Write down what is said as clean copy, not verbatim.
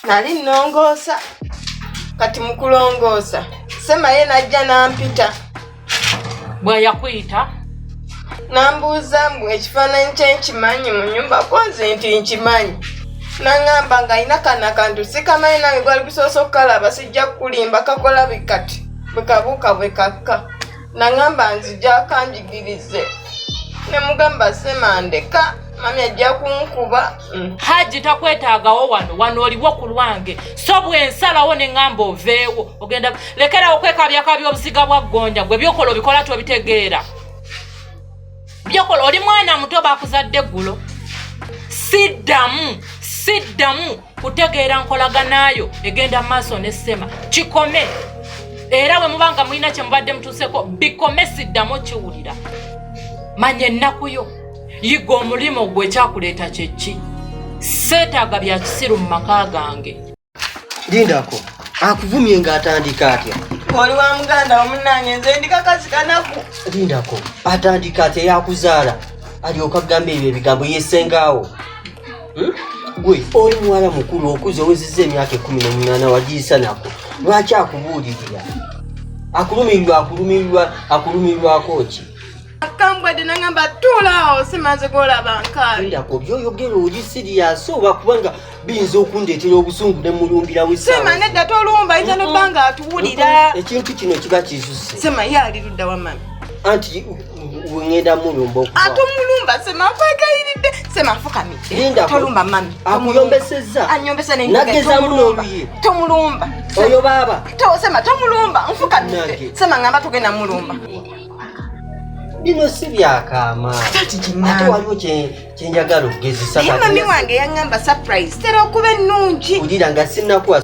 Nali nongosa. Kati mukulongosa. Sema ye najja nampita. Bwe yakuyita? Nambuuza mbu ekifaananyi kye nkimanyi mu nnyumba konze nti nkimanyi. Nangamba nga ina kana kantu sikamanyi nange gwali kusoosa okukalaba sijja kulimba kakola bikati. Bwekabuuka bwekakka. Nangamba nzija kanjigirize. Ne mugamba Sema ndeka. Mami ajja kunkuba. Haji takwetaagawo wano oliwo ku lwange. So bw'ensalawo ne ngamba oveewo. Ogenda lekerawo okwekabyakabya obusiga bwa ggonja gwe byokola obikola tobitegeera. Byokola oli mwana muto bakuzadde ggulo. Siddamu kutegeera nkolaganayo egenda maaso ne Sema. Kikome. Era bwe mubanga mulina kye mubadde mutuuseko bikome siddamu kiwulira. Manya ennaku yo. Yiga omulimo gwe kyakuleeta kyeki. Seetaaga bya kisiru mu maka gange. Lindako, akuvumye ng'atandika atya? Oli wa muganda omunnange nze ndi kakazi kanaku. Lindako, atandika atya yakuzaala? Alyoka agamba ebyo ebigambo yeesengaawo. Gwe oli muwala mukulu okuze owezezza emyaka 18 wagiyisa nako. Lwaki akubuulirira? Akulumirirwako ki? Akambwadde nangamba tuulaawo simaze gw'olaba nkaabi. Lindako, by'oyogera oli siriyasi oba kubanga biyinza okundeetera obusungu ne mulumbira w'essaawa. Sema nedda tolumba ayinza n'obba nga atuwulira. Ekintu kino kiba kisuse. Sema ye ali ludda wa mami. Anti wengenda mulumba okuba. Atomulumba Sema nkwegayiridde. Sema nfukamidde. Tolumba mami. Akuyombesezza. Anyombesa ne nageza mulumbi. Tomulumba. Oyo baba. Sema tomulumba nfukamidde. Sema ngamba tugenda mulumba. Bino si byakaama. Ate waliwo kye njagala okugezesa. Naye mami wange yaŋŋamba surprise. Tera okuba ennungi. Wulira nga sinnakuwa